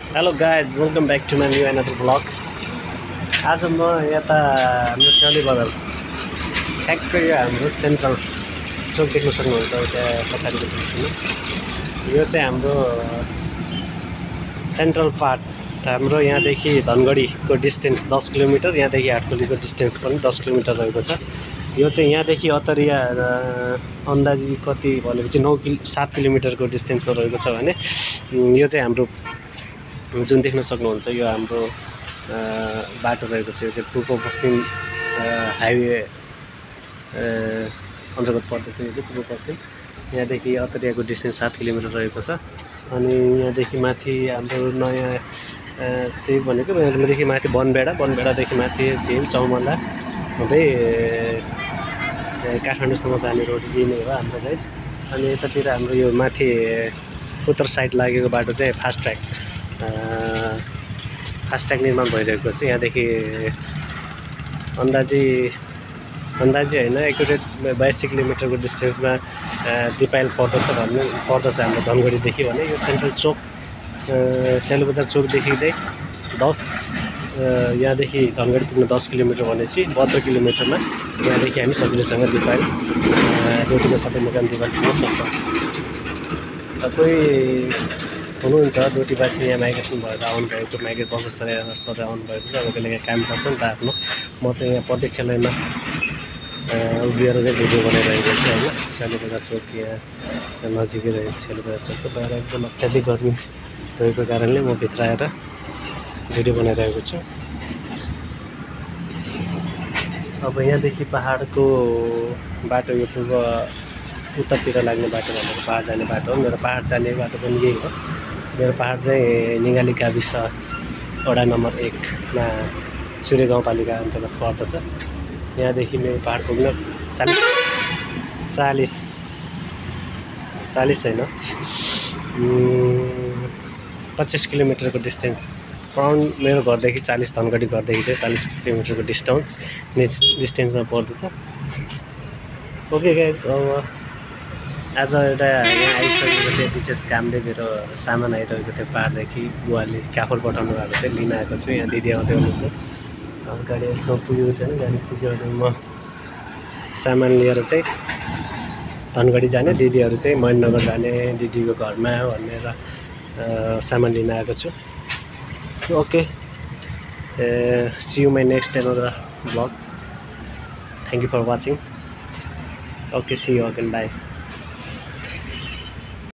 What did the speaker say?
Hello guys welcome back to my new another blog. आज म यता हाम्रो स्याउली बजार ठ्याक्कै यो हाम्रो सेन्ट्रल चोक देख्न सक्नुहुन्छ त्यहाँ पछाडिको दृश्यमा। यो चाहिँ हाम्रो सेन्ट्रल पार्ट हाम्रो यहाँदेखि धनगढीको डिस्टेन्स 10 किलोमिटर, यहाँदेखि हाटखोलीको डिस्टेन्स पनि 10 किलोमिटर रहेको छ। यो चाहिँ यहाँदेखि अतरिया अन्दाजी कति भनेपछि 7 किलोमिटरको डिस्टेन्समा रहेको छ भने यो चाहिँ हाम्रो जुन देख्न सक्नुहुन्छ यो हाम्रो बाटो रहेको छ। यो चाहिँ पूर्व पश्चिम हाइवे अन्तर्गत पर्दछ। यो चाहिँ पूर्व पश्चिम, यहाँदेखि अतरियाको डिस्टेन्स 7 किलोमिटर रहेको छ। अनि यहाँदेखि माथि हाम्रो नयाँ चाहिँ भनेको यहाँदेखि माथि बनबेडादेखि माथि झिल चौमला हुँदै काठमाडौँसम्म जाने रोड यही नै हो हाम्रो गाइज। अनि यतातिर हाम्रो यो माथि उत्तर साइड लागेको बाटो चाहिँ फास्ट ट्र्याक निर्माण भइरहेको छ। यहाँदेखि अन्दाजी होइन, एकुरेट 82 किलोमिटरको डिस्टेन्समा दिपायल पर्दछ हाम्रो धनगढीदेखि भने यो सेन्ट्रल चोक स्याउली बजार चोकदेखि चाहिँ यहाँदेखि धनगढी पुग्न 10 किलोमिटर भनेपछि 72 किलोमिटरमा यहाँदेखि हामी सजिलैसँग दिपायल डोटीमा सबै मुकाम दिपायल पुग्न सक्छौँ। कोही हुनुहुन्छ डोटीवासी यहाँ माइग्रेसन भएर आउनुभएको, माइग्रेट बसेर सधैँ आउनुभएको छ। अब कहिले काम गर्छ नि त आफ्नो। म चाहिँ यहाँ प्रत्यक्ष लाइनमा उभिएर चाहिँ भिडियो बनाइरहेको छु होइन। स्याउली बजार चोक यहाँ नजिकै रहेको स्याउली बजार चोक छ। बाहिर एकदम अत्याधिक गर्मी रहेको कारणले म भित्र आएर भिडियो बनाइरहेको छु। अब यहाँदेखि पहाडको बाटो यो पूर्व उत्तरतिर लाग्ने बाटो भनेको पहाड जाने बाटो हो। मेरो पहाड जाने बाटो पनि यही हो। मेरो पहाड चाहिँ निगाली गाविस वडा नम्बर 1मा चुरे गाउँपालिका अन्तर्गत पर्दछ। यहाँदेखि मेरो पहाड पुग्न 40 होइन 25 किलोमिटरको डिस्टेन्स अराउन्ड मेरो घरदेखि 40, धनगढी घरदेखि चाहिँ 40 किलोमिटरको डिस्टेन्समा पर्दछ। ओके गाइज, अब आज एउटा यहाँ आइसकेको थियो विशेष कामले। मेरो सामान आइरहेको थियो पहाडदेखि, बुवाले काफल पठाउनु भएको थियो, लिन आएको छु। यहाँ दिदी आउँदै हुनुहुन्छ। अब गाडी अहिलेसम्म पुगेको छैन, गाडी पुग्यो भने म सामान लिएर चाहिँ धनगढी जाने, दिदीहरू चाहिँ महेन्द्रनगर जाने दिदीको घरमा भनेर सामान लिन आएको छु। Okay, see you my next another blog. Thank you for watching. Okay, see you again, by.